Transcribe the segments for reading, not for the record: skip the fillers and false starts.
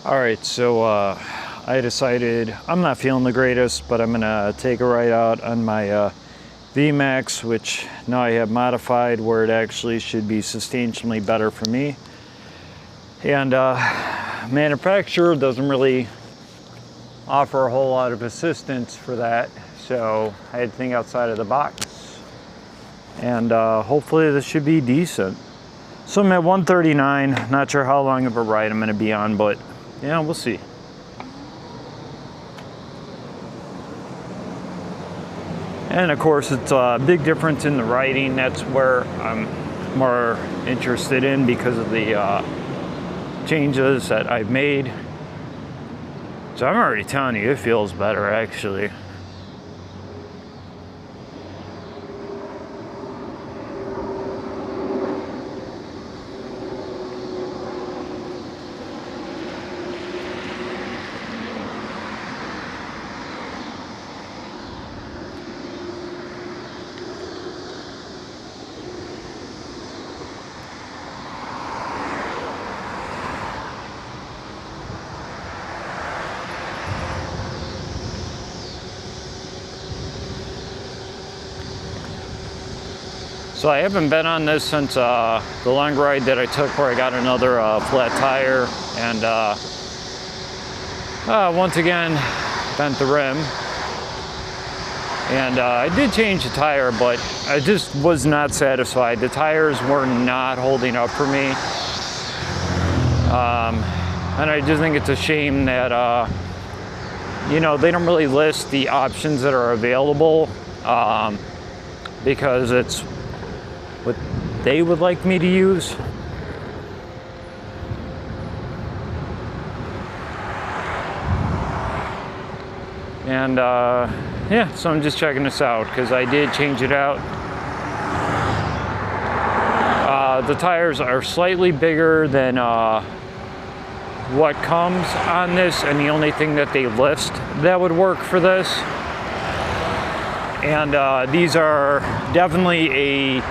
All right, so I decided I'm not feeling the greatest, but I'm gonna take a ride out on my Vmax, which now I have modified where it actually should be substantially better for me. And manufacturer doesn't really offer a whole lot of assistance for that, so I had to think outside of the box. And hopefully this should be decent. So I'm at 139, not sure how long of a ride I'm gonna be on, but yeah, we'll see. And of course, it's a big difference in the riding. That's where I'm more interested in because of the changes that I've made. So I'm already telling you, it feels better actually. So I haven't been on this since the long ride that I took where I got another flat tire and once again bent the rim. And I did change the tire, but I just was not satisfied. The tires were not holding up for me. And I just think it's a shame that, you know, they don't really list the options that are available because it's what they would like me to use. And yeah, so I'm just checking this out because I did change it out. The tires are slightly bigger than what comes on this, and the only thing that they list that would work for this. And these are definitely a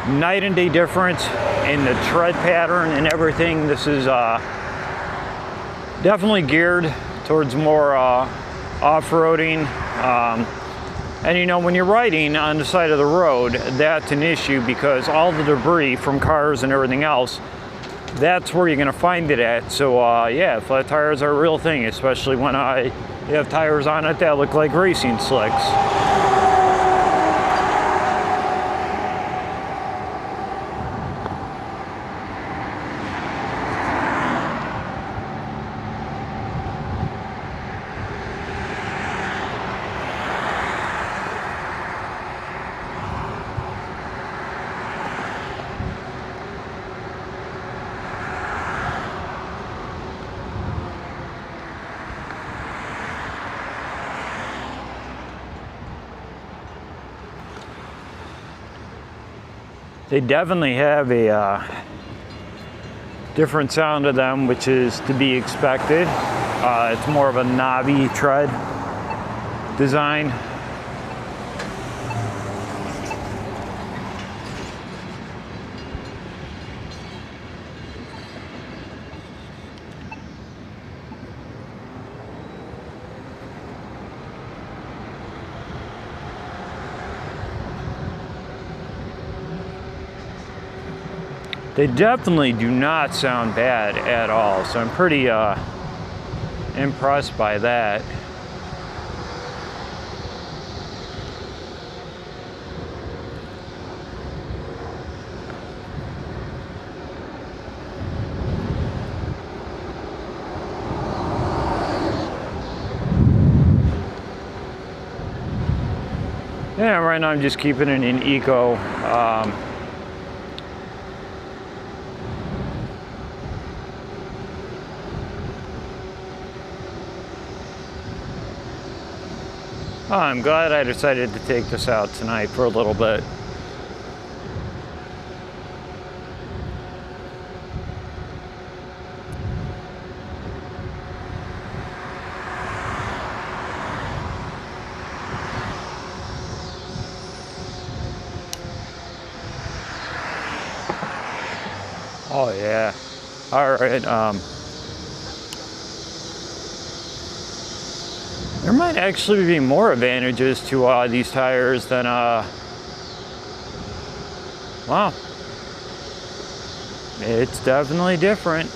night and day difference in the tread pattern and everything. This is definitely geared towards more off-roading. And you know, when you're riding on the side of the road, that's an issue because all the debris from cars and everything else, that's where you're gonna find it at. So yeah, flat tires are a real thing, especially when you have tires on it that look like racing slicks. They definitely have a different sound to them, which is to be expected. It's more of a knobby tread design. They definitely do not sound bad at all, so I'm pretty impressed by that. Yeah, right now I'm just keeping it in eco. Oh, I'm glad I decided to take this out tonight for a little bit. Oh yeah. All right. There might actually be more advantages to these tires than, wow. It's definitely different.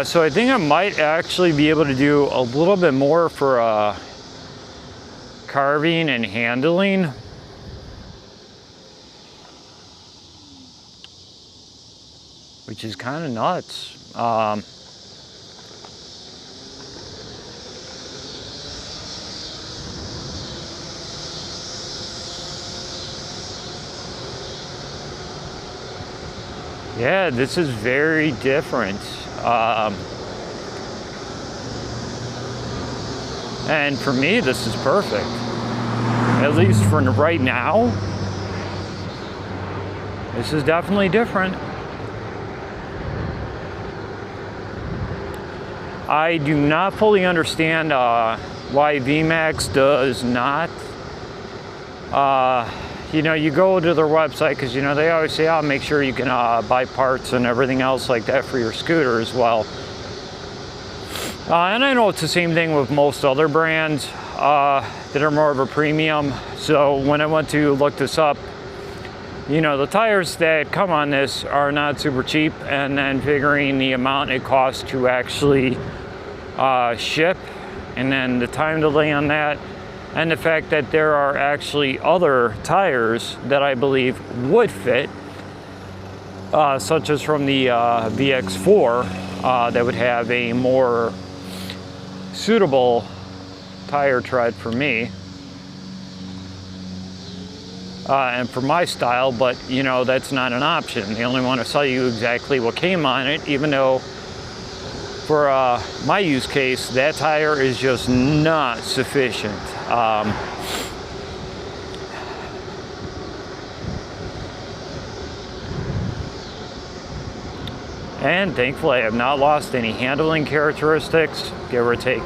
So I think I might actually be able to do a little bit more for carving and handling. Which is kind of nuts. Yeah, this is very different. And for me, this is perfect. At least for right now, this is definitely different. I do not fully understand why Vmax does not. You know, you go to their website because, you know, they always say, oh, make sure you can buy parts and everything else like that for your scooter as well. And I know it's the same thing with most other brands that are more of a premium. So when I went to look this up, you know, the tires that come on this are not super cheap, and then figuring the amount it costs to actually ship, and then the time delay on that, and the fact that there are actually other tires that I believe would fit, such as from the VX4, that would have a more suitable tire tread for me. And for my style, but you know, that's not an option. They only want to sell you exactly what came on it, even though for my use case, that tire is just not sufficient. And thankfully, I have not lost any handling characteristics, give or take.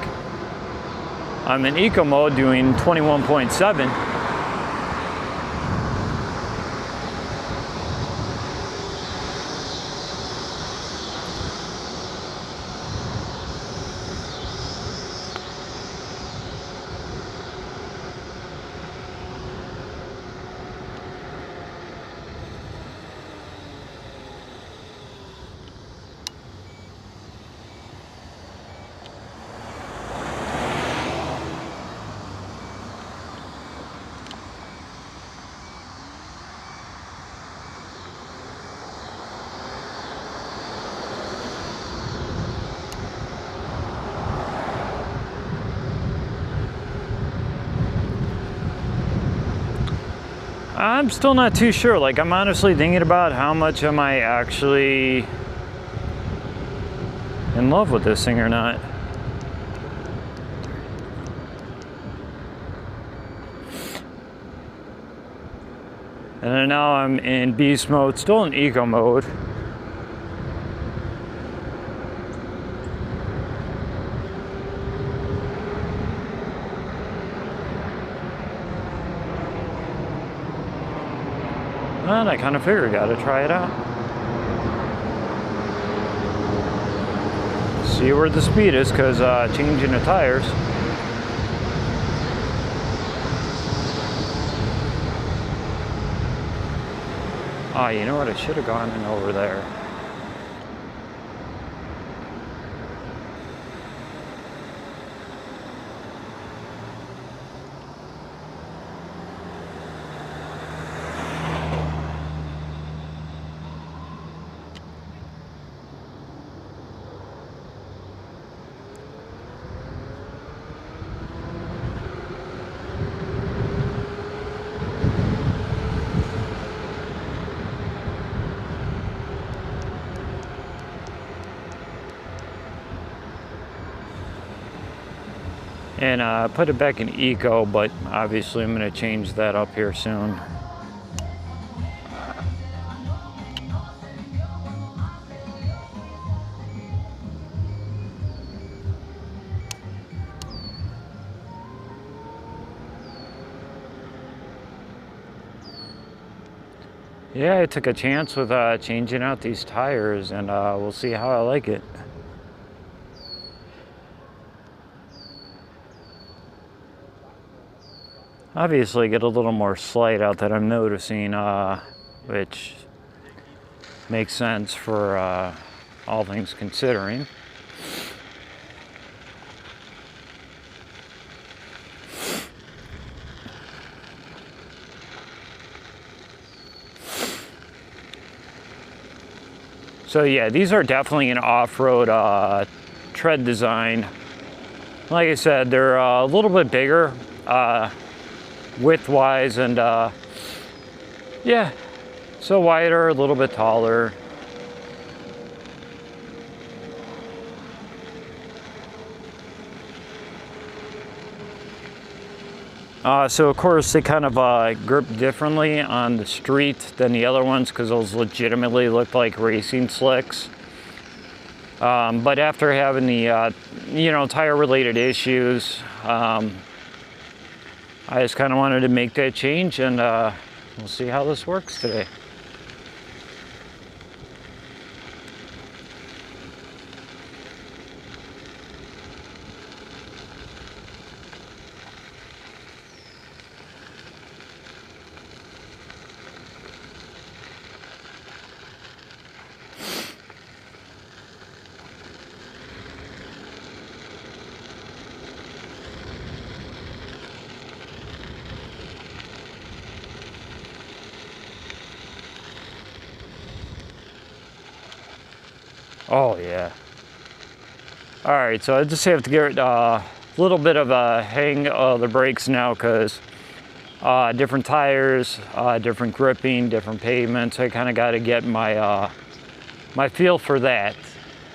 I'm in eco mode doing 21.7. I'm still not too sure. Like, I'm honestly thinking about how much am I actually in love with this thing or not. And then now I'm in beast mode, still in eco mode. And I kind of figured, gotta try it out. See where the speed is, because changing the tires. Oh, you know what? I should have gone in over there. And put it back in eco, but obviously I'm going to change that up here soon. Yeah, I took a chance with changing out these tires, and we'll see how I like it. Obviously get a little more slide out that I'm noticing, which makes sense for all things considering. So yeah, these are definitely an off-road tread design. Like I said, they're a little bit bigger width-wise, and yeah, so wider, a little bit taller. So of course they kind of grip differently on the street than the other ones, because those legitimately look like racing slicks. But after having the tire related issues, I just kind of wanted to make that change, and we'll see how this works today. Oh yeah. All right, so I just have to get a little bit of a hang of the brakes now, because different tires, different gripping, different pavements. I kind of got to get my my feel for that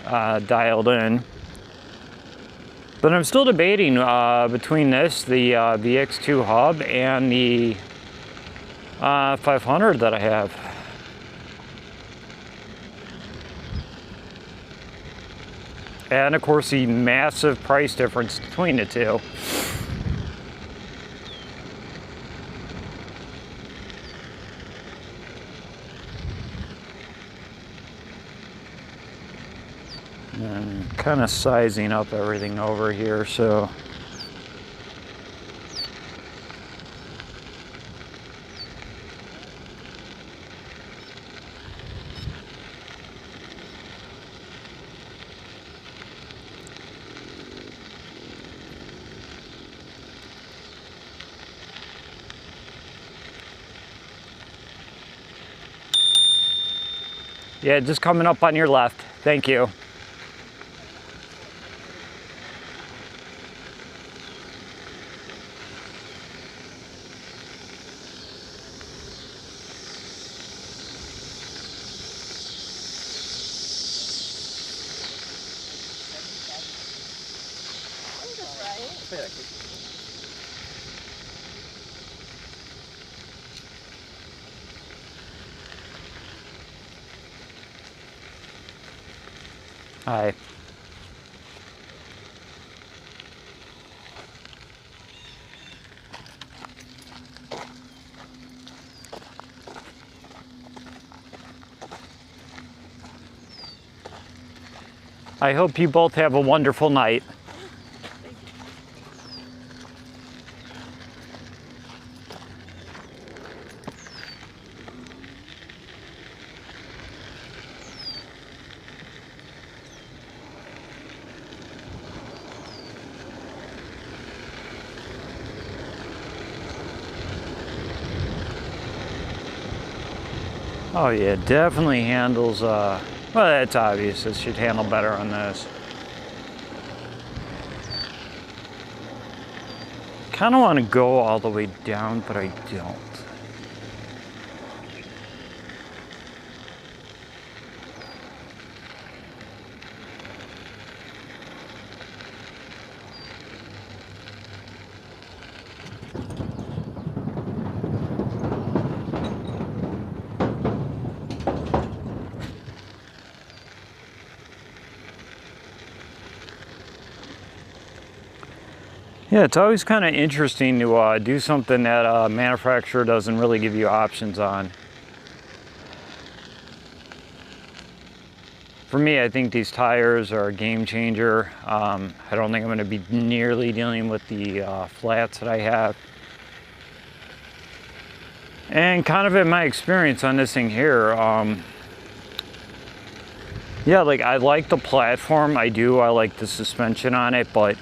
dialed in. But I'm still debating between this, the VX2 hub, and the 500 that I have. And of course the massive price difference between the two. And kind of sizing up everything over here, so yeah, just coming up on your left. Thank you. Hi. I hope you both have a wonderful night. Oh yeah, definitely handles, well, that's obvious. It should handle better on this. Kind of want to go all the way down, but I don't. Yeah, it's always kind of interesting to do something that a manufacturer doesn't really give you options on. For me, I think these tires are a game changer. I don't think I'm going to be nearly dealing with the flats that I have. And kind of in my experience on this thing here, yeah, like I like the platform. I do. I like the suspension on it, but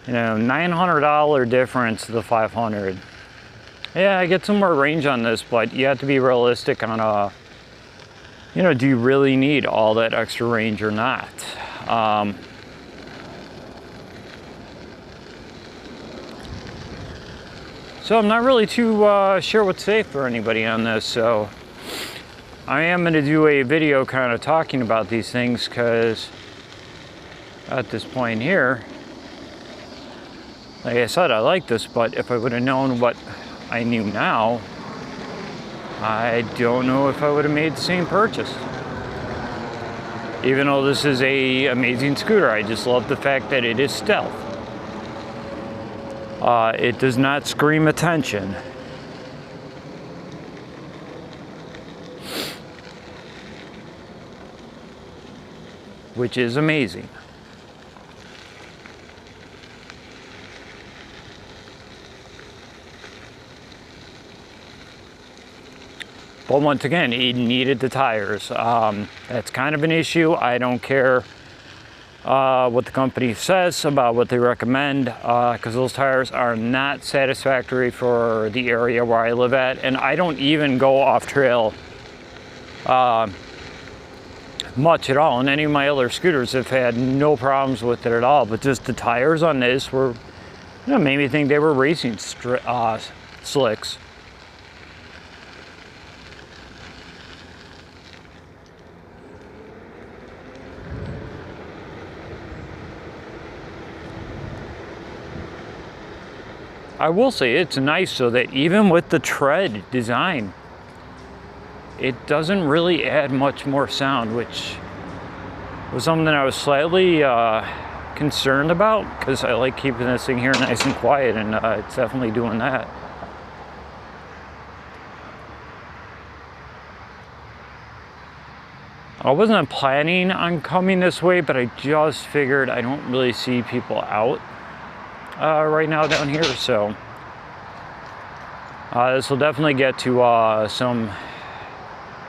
you know, $900 difference to the 500. Yeah, I get some more range on this, but you have to be realistic on you know, do you really need all that extra range or not? So I'm not really too sure what's safe for anybody on this, so I am going to do a video kind of talking about these things, because at this point here, like I said, I like this, but if I would have known what I knew now, I don't know if I would have made the same purchase. Even though this is a amazing scooter, I just love the fact that it is stealth. It does not scream attention. Which is amazing. But once again, it needed the tires. That's kind of an issue. I don't care what the company says about what they recommend, because those tires are not satisfactory for the area where I live at. And I don't even go off trail much at all. And any of my other scooters have had no problems with it at all. But just the tires on this were, you know, made me think they were racing slicks. I will say it's nice so that even with the tread design, it doesn't really add much more sound, which was something I was slightly concerned about, because I like keeping this thing here nice and quiet, and it's definitely doing that. I wasn't planning on coming this way, but I just figured I don't really see people out right now down here, so this will definitely get to some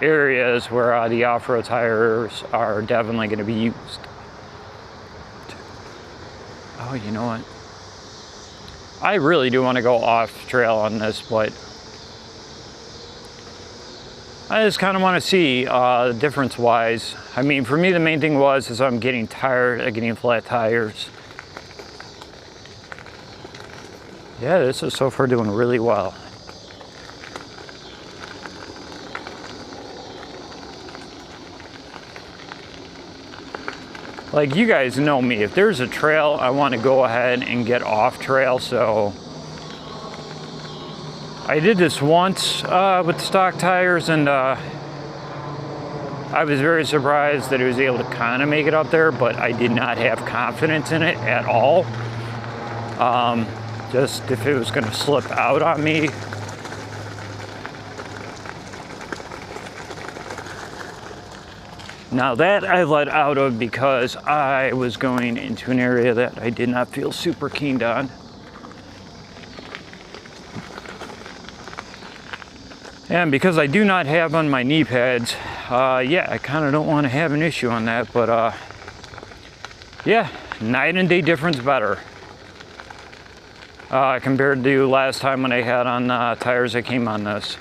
areas where the off-road tires are definitely going to be used. Oh, you know what? I really do want to go off trail on this, but I just kind of want to see difference wise. I mean, for me, the main thing is I'm getting tired of getting flat tires. Yeah, this is so far doing really well. Like, you guys know me. If there's a trail, I want to go ahead and get off trail. So I did this once with the stock tires, and I was very surprised that it was able to kind of make it up there, but I did not have confidence in it at all. Just if it was going to slip out on me. Now that I let out of because I was going into an area that I did not feel super keen on. And because I do not have on my knee pads, yeah, I kind of don't want to have an issue on that, but yeah, night and day difference better. Compared to last time when I had on tires that came on this.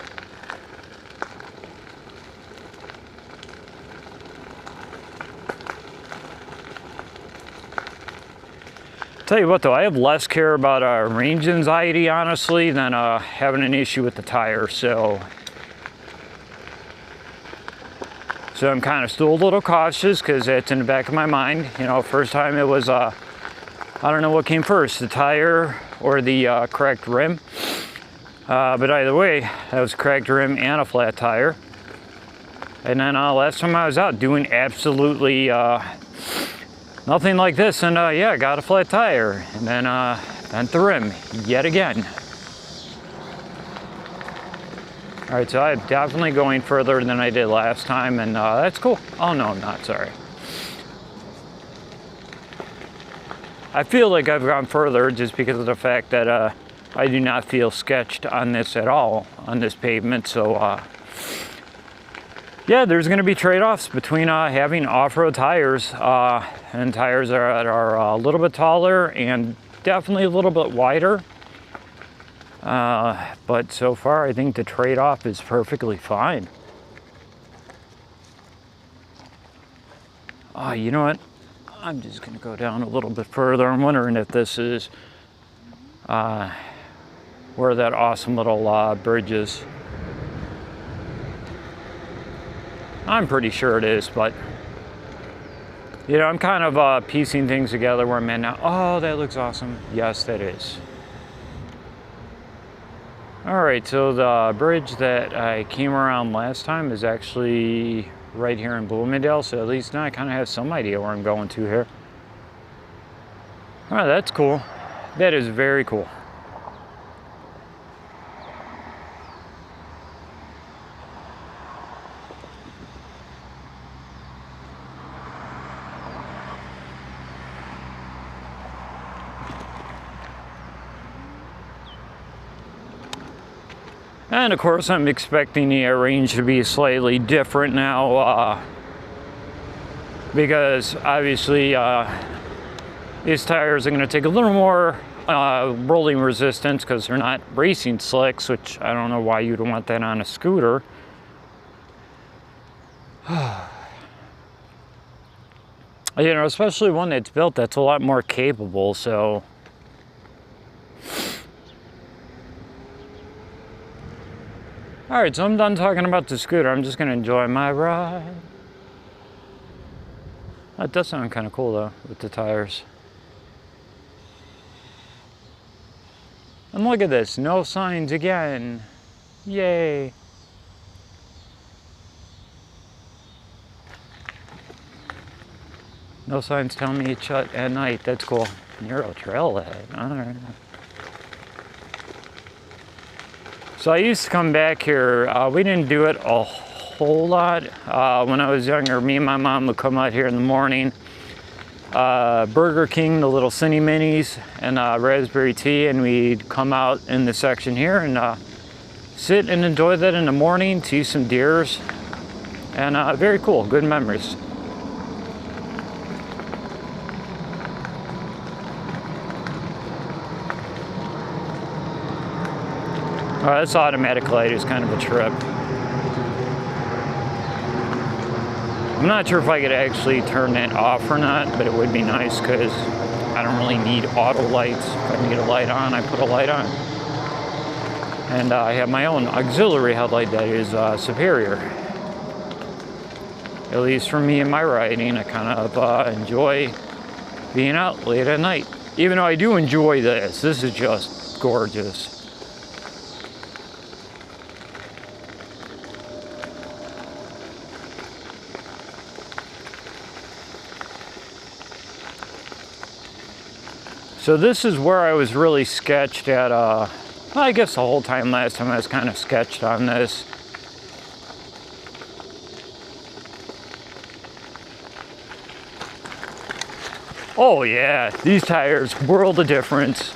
Tell you what though, I have less care about range anxiety, honestly, than having an issue with the tire, so I'm kind of still a little cautious, because it's in the back of my mind. You know, first time it was, I don't know what came first, the tire or the cracked rim. But either way, that was a cracked rim and a flat tire. And then last time I was out doing absolutely nothing like this, and yeah, I got a flat tire, and then bent the rim yet again. All right, so I'm definitely going further than I did last time, and that's cool. Oh no, I'm not, sorry. I feel like I've gone further just because of the fact that I do not feel sketched on this at all, on this pavement. So yeah, there's going to be trade-offs between having off-road tires and tires that are a little bit taller and definitely a little bit wider. But so far, I think the trade-off is perfectly fine. You know what? I'm just going to go down a little bit further. I'm wondering if this is where that awesome little bridge is. I'm pretty sure it is, but you know, I'm kind of piecing things together where I'm at now. Oh, that looks awesome. Yes, that is. All right, so the bridge that I came around last time is actually right here in Bloomingdale, so at least now I kind of have some idea where I'm going to here. Oh, that's cool. That is very cool. And of course, I'm expecting the range to be slightly different now because obviously these tires are going to take a little more rolling resistance because they're not racing slicks, which I don't know why you'd want that on a scooter. You know, especially one that's built that's a lot more capable, so. All right, so I'm done talking about the scooter. I'm just gonna enjoy my ride. That does sound kind of cool though, with the tires. And look at this, no signs again. Yay. No signs telling me it's shut at night. That's cool. Narrow trail ahead. All right. So I used to come back here. We didn't do it a whole lot. When I was younger, me and my mom would come out here in the morning. Burger King, the little Cine Minis, and raspberry tea, and we'd come out in the section here and sit and enjoy that in the morning, see some deers, and very cool, good memories. This automatic light is kind of a trip. I'm not sure if I could actually turn that off or not, but it would be nice because I don't really need auto lights. If I need a light on, I put a light on. And I have my own auxiliary headlight that is superior. At least for me and my riding, I kind of enjoy being out late at night. Even though I do enjoy this. This is just gorgeous. So this is where I was really sketched at, well, I guess the whole time last time I was kind of sketched on this. Oh yeah, these tires, world of difference,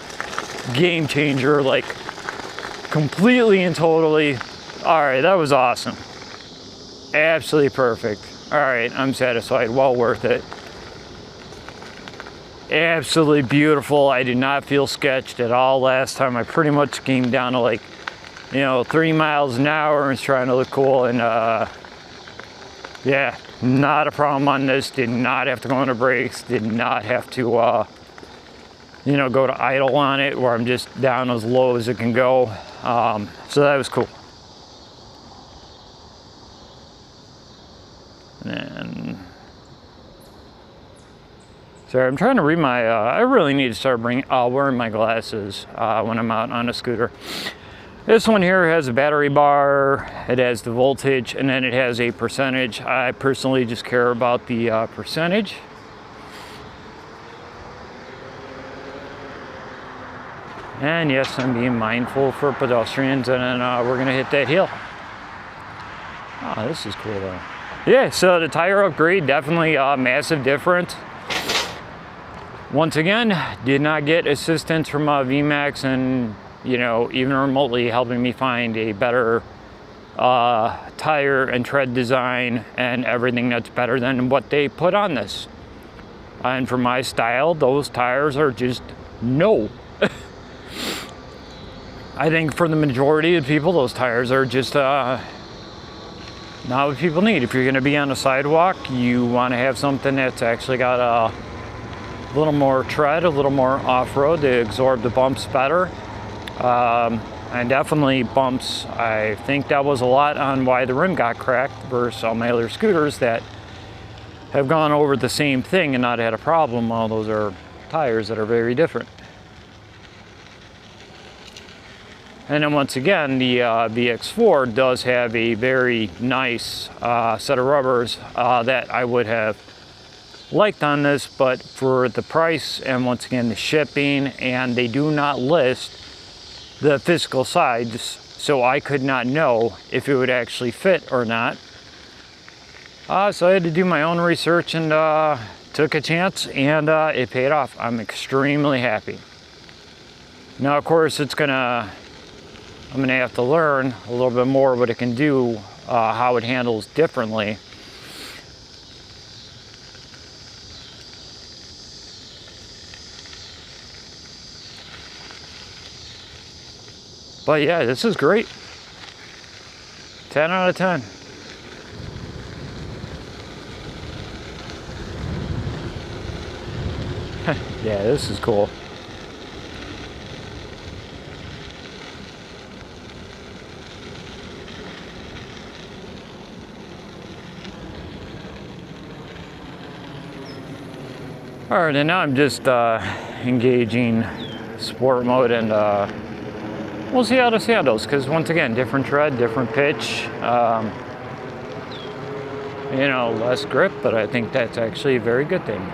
game changer, like completely and totally. All right, that was awesome. Absolutely perfect. All right, I'm satisfied, well worth it. Absolutely beautiful. I did not feel sketched at all last time. I pretty much came down to like, 3 miles an hour and was trying to look cool. And yeah, not a problem on this. Did not have to go into brakes. Did not have to, go to idle on it where I'm just down as low as it can go. So that was cool. And sorry, I'm trying to read my, I really need to start wearing my glasses when I'm out on a scooter. This one here has a battery bar, it has the voltage, and then it has a percentage. I personally just care about the percentage. And yes, I'm being mindful for pedestrians, and then we're gonna hit that hill. Oh, this is cool though. Yeah, so the tire upgrade, definitely a massive difference. Once again, did not get assistance from Vmax and, you know, even remotely helping me find a better tire and tread design and everything that's better than what they put on this. And for my style, those tires are just no. I think for the majority of people, those tires are just not what people need. If you're going to be on a sidewalk, you want to have something that's actually got a little more tread, a little more off-road to absorb the bumps better. And definitely bumps. I think that was a lot on why the rim got cracked versus all my other scooters that have gone over the same thing and not had a problem. Well, those are tires that are very different. And then once again, the VX4 does have a very nice set of rubbers that I would have liked on this, but for the price and once again the shipping, and they do not list the physical size, so I could not know if it would actually fit or not. So I had to do my own research and took a chance, and it paid off. I'm extremely happy. Now, of course, I'm gonna have to learn a little bit more what it can do, how it handles differently. But yeah, this is great. 10 out of 10. Yeah, this is cool. All right, and now I'm just engaging sport mode, and we'll see how this handles, because once again, different tread, different pitch, you know, less grip, but I think that's actually a very good thing.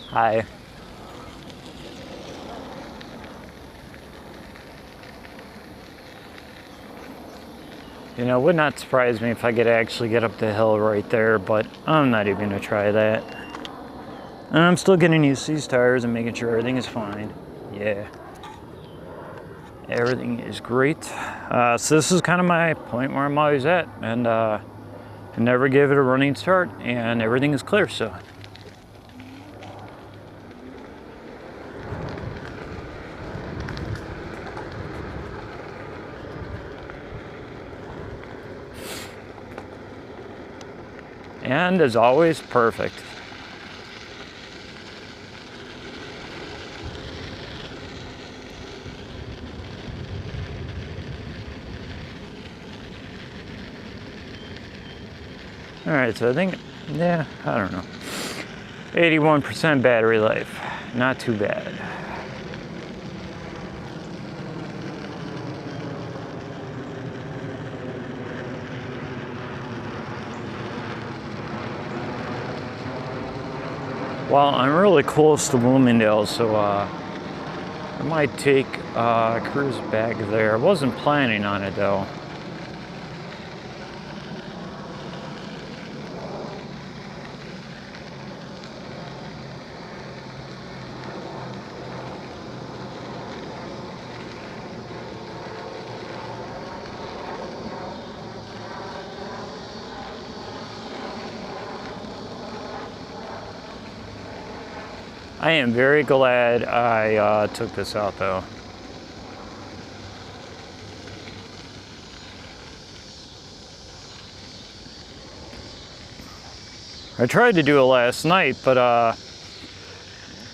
Hi. You know, it would not surprise me if I could actually get up the hill right there, but I'm not even gonna try that. And I'm still getting used to these tires and making sure everything is fine. Yeah. Everything is great. So this is kind of my point where I'm always at, and I never gave it a running start, and everything is clear, so. And as always, perfect. All right, so I think, yeah, I don't know. 81% battery life, not too bad. Well, I'm really close to Bloomingdale, so I might take a cruise back there. I wasn't planning on it though. I am very glad I took this out though. I tried to do it last night, but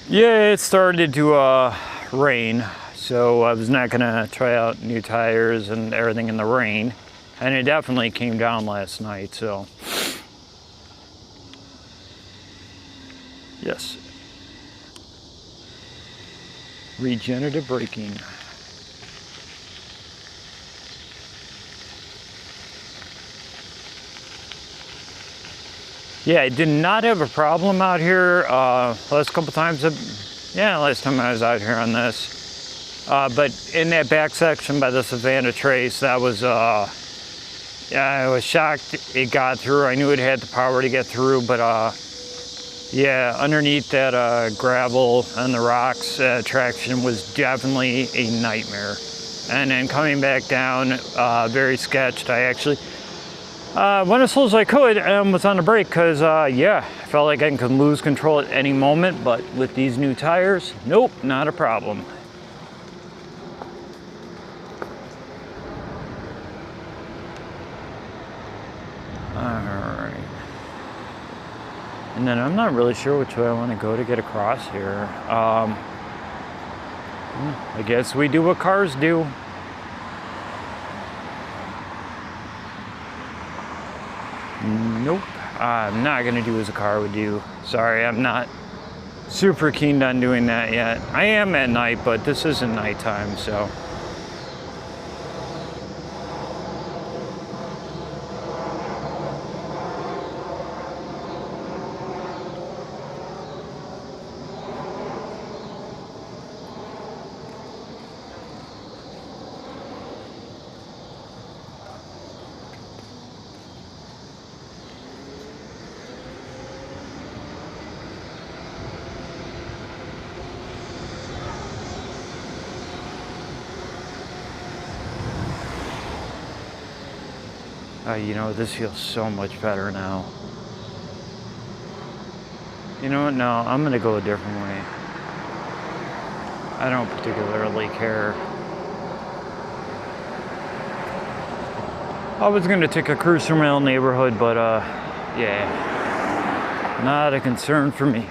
yeah, it started to rain, so I was not gonna try out new tires and everything in the rain, and it definitely came down last night, so yes. Regenerative braking. Yeah, I did not have a problem out here last couple times. Last time I was out here on this, But in that back section by the Savannah Trace, that was, yeah, I was shocked it got through. I knew it had the power to get through, but yeah, underneath that gravel and the rocks, traction was definitely a nightmare. And then coming back down, very sketched. I actually went as slow as I could and was on the brake because, yeah, I felt like I could lose control at any moment. But with these new tires, nope, not a problem. Alright. And then I'm not really sure which way I want to go to get across here. I guess we do what cars do. Nope, I'm not gonna do as a car would do. Sorry, I'm not super keen on doing that yet. I am at night, but this isn't nighttime, so. You know, this feels so much better now. You know what? No, I'm gonna go a different way. I don't particularly care. I was gonna take a cruise through my own neighborhood, but yeah, not a concern for me.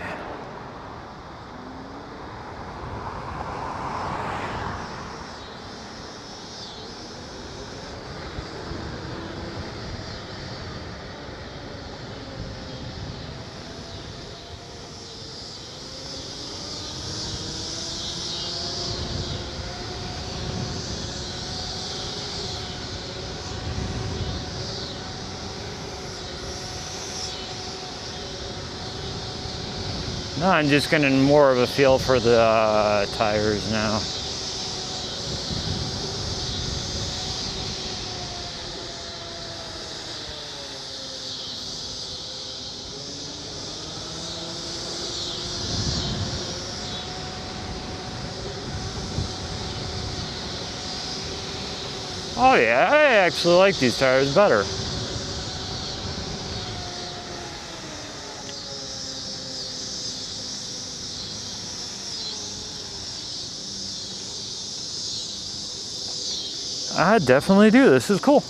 No, I'm just getting more of a feel for the tires now. Oh yeah, I actually like these tires better. I definitely do. This is cool.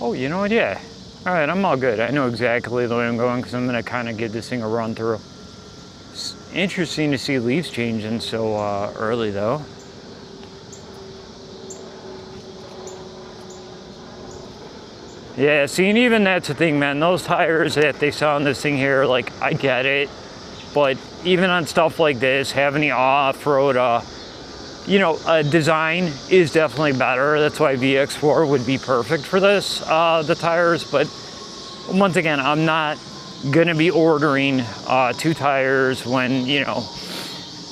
Oh, you know what? Yeah. All right, I'm all good. I know exactly the way I'm going because I'm going to kind of give this thing a run through. It's interesting to see leaves changing so early, though. Yeah, see, and even that's the thing, man. Those tires that they sell on this thing here, like, I get it. But even on stuff like this, having the off-road, design is definitely better. That's why VX4 would be perfect for this, the tires. But once again, I'm not gonna be ordering 2 tires when, you know,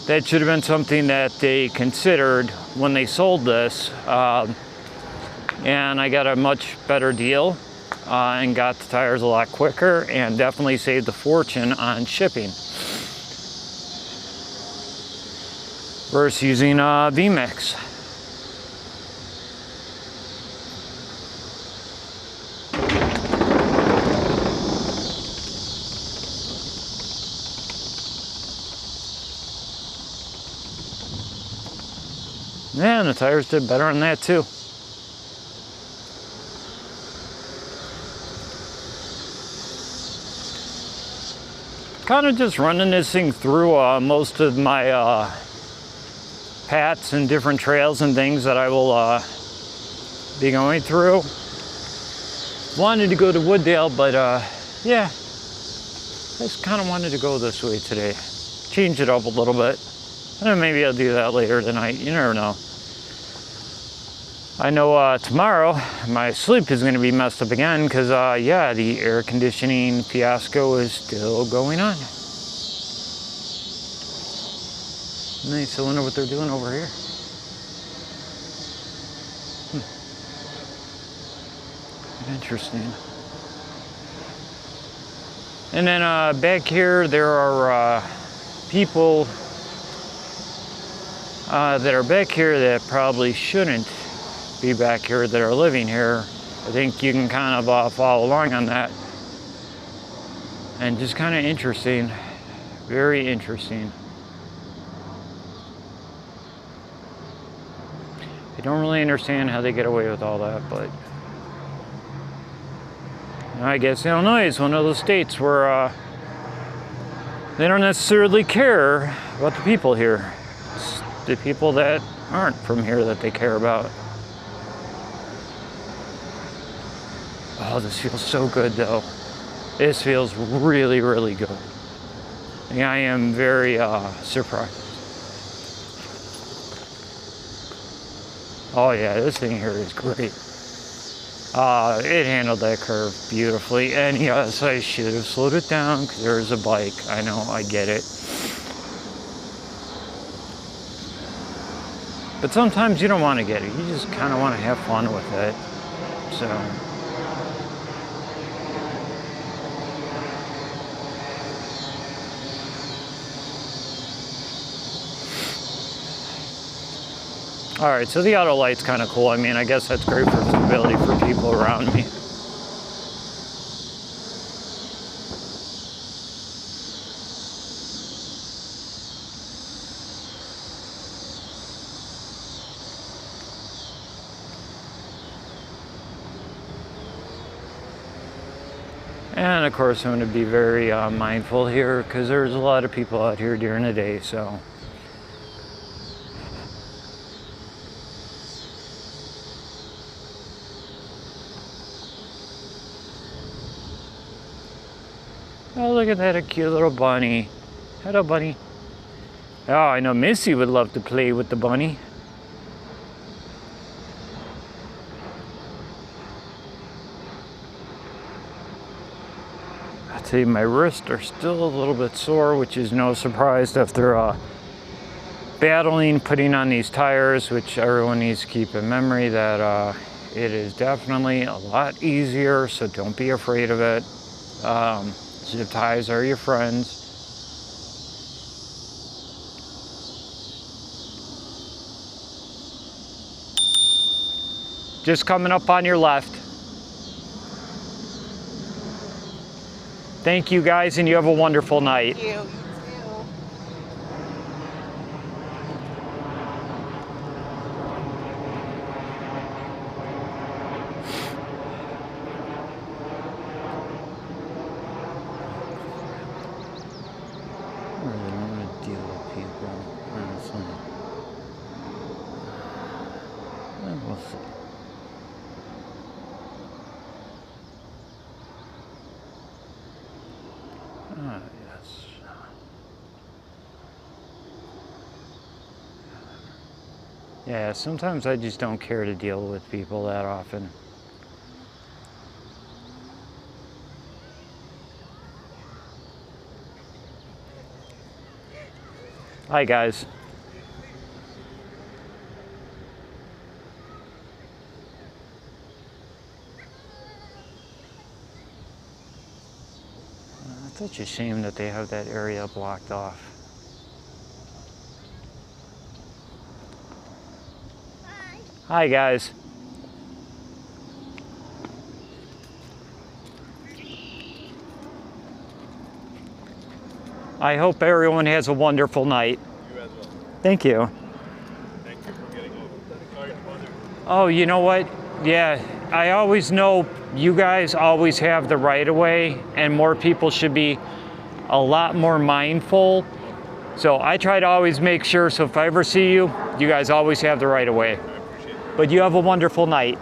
that should have been something that they considered when they sold this. And I got a much better deal and got the tires a lot quicker and definitely saved a fortune on shipping versus using Vmax. Yeah, and the tires did better on that too. Kind of just running this thing through most of my paths and different trails and things that I will be going through. Wanted to go to Wooddale, but yeah, I just kind of wanted to go this way today. Change it up a little bit. And then maybe I'll do that later tonight. You never know. I know tomorrow my sleep is going to be messed up again because, yeah, the air conditioning fiasco is still going on. Nice. I wonder what they're doing over here. Interesting. And then back here, there are people that are back here that probably shouldn't be back here that are living here. I think you can kind of follow along on that. And just kind of interesting. Very interesting. I don't really understand how they get away with all that, but I guess Illinois is one of those states where they don't necessarily care about the people here. It's the people that aren't from here that they care about. Oh, this feels so good though. This feels really, really good. Yeah, I am very surprised. Oh yeah, this thing here is great. It handled that curve beautifully, and yes, I should have slowed it down because there's a bike. I know, I get it. But sometimes you don't want to get it. You just kind of want to have fun with it. So. All right, so the auto light's kind of cool. I mean, I guess that's great for visibility for people around me. And of course, I'm going to be very mindful here because there's a lot of people out here during the day, so. Oh, look at that, a cute little bunny. Hello, bunny. Oh, I know Missy would love to play with the bunny. I tell you, my wrists are still a little bit sore, which is no surprise after battling putting on these tires, which everyone needs to keep in memory that it is definitely a lot easier, so don't be afraid of it. Zip ties are your friends. Just coming up on your left. Thank you guys, and you have a wonderful night. Thank you. Ah, yes. Yeah, sometimes I just don't care to deal with people that often. Hi, guys. It's such a shame that they have that area blocked off. Hi. Hi, guys. I hope everyone has a wonderful night. You as well. Thank you. Thank you for getting over. Sorry to bother. Oh, you know what? Yeah, I always know you guys always have the right of way, and more people should be a lot more mindful. So I try to always make sure, so if I ever see you, you guys always have the right of way. I appreciate it. But you have a wonderful night.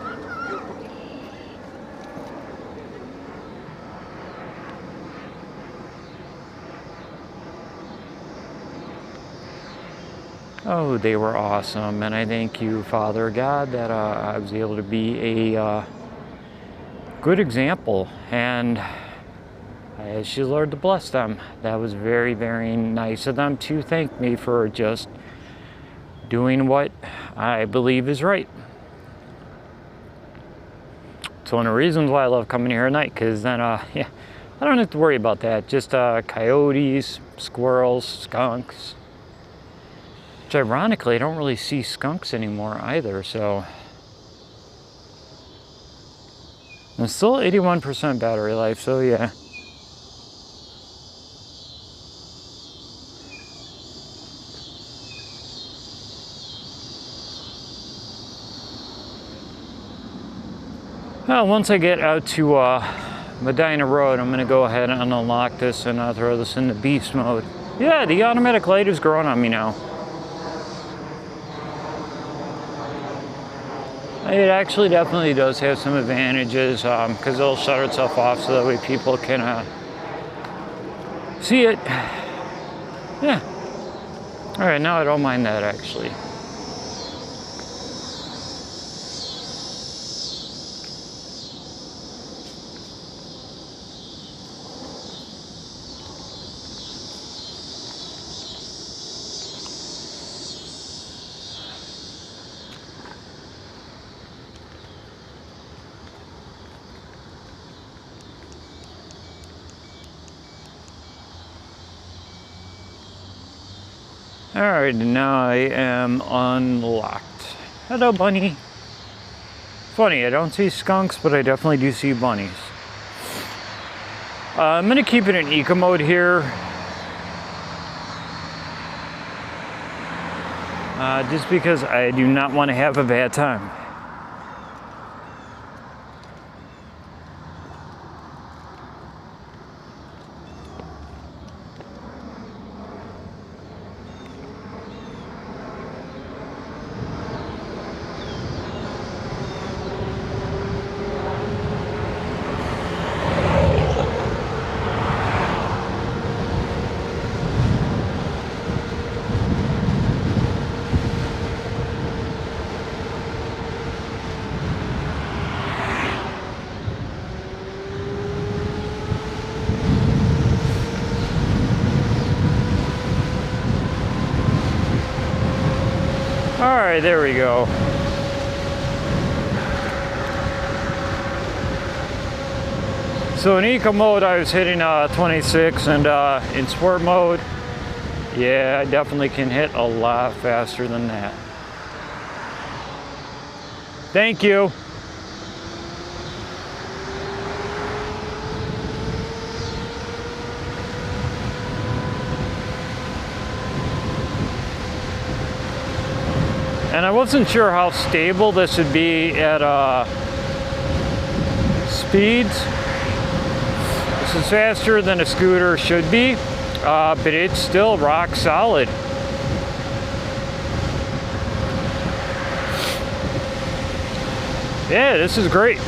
Oh, they were awesome, and I thank you, Father God, that I was able to be a good example, and I ask you, Lord, to bless them. That was very, very nice of them to thank me for just doing what I believe is right. It's one of the reasons why I love coming here at night, because then, yeah, I don't have to worry about that. Just coyotes, squirrels, skunks. Which ironically, I don't really see skunks anymore either, so. I'm still 81% battery life, so yeah. Well, once I get out to Medina Road, I'm gonna go ahead and unlock this and throw this into beast mode. Yeah, the automatic light is growing on me now. It actually definitely does have some advantages because it'll shut itself off so that way people can see it. Yeah. All right, now I don't mind that actually. All right, now I am unlocked. Hello, bunny. Funny, I don't see skunks, but I definitely do see bunnies. I'm gonna keep it in eco mode here. Just because I do not want to have a bad time. All right, there we go. So in eco mode, I was hitting 26, and in sport mode, yeah, I definitely can hit a lot faster than that. Thank you. And I wasn't sure how stable this would be at speeds. This is faster than a scooter should be, but it's still rock solid. Yeah, this is great.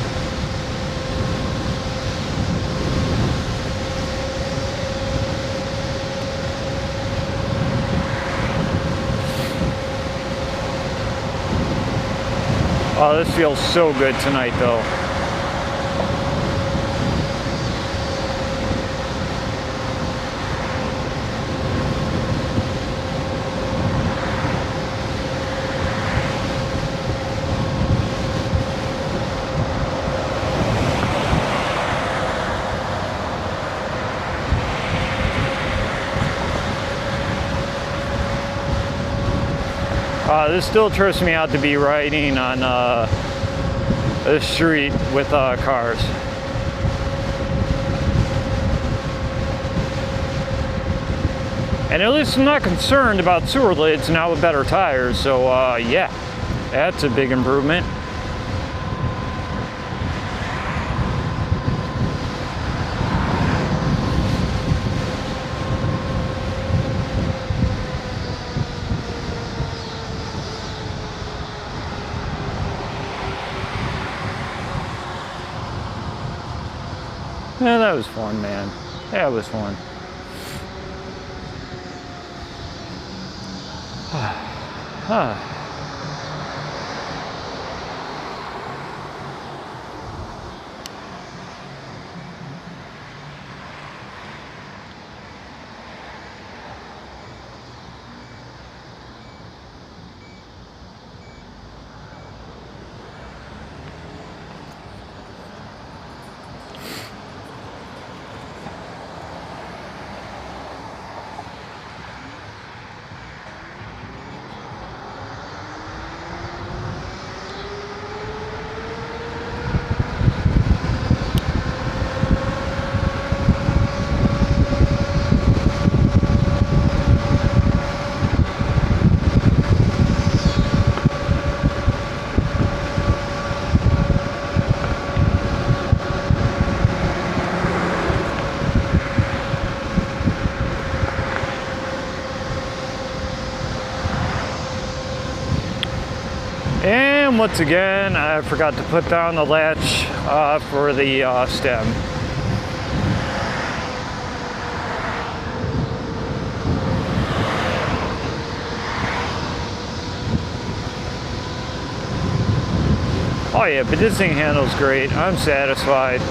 Oh, this feels so good tonight, though. This still trips me out to be riding on the street with cars. And at least I'm not concerned about sewer lids now with better tires, so yeah, that's a big improvement. Yeah, that was fun, man. That was fun. Huh. And once again, I forgot to put down the latch for the stem. Oh yeah, but this thing handles great. I'm satisfied.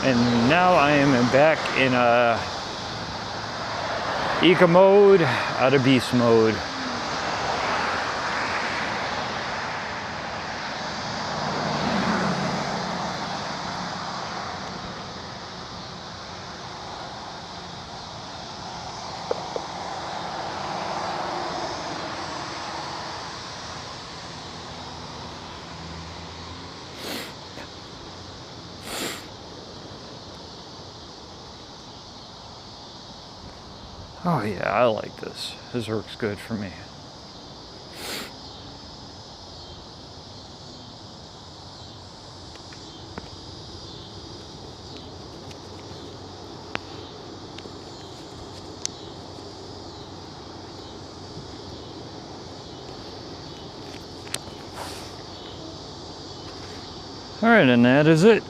And now I am back in eco mode out of beast mode. Oh yeah, I like this. This works good for me. All right, and that is it.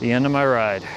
The end of my ride.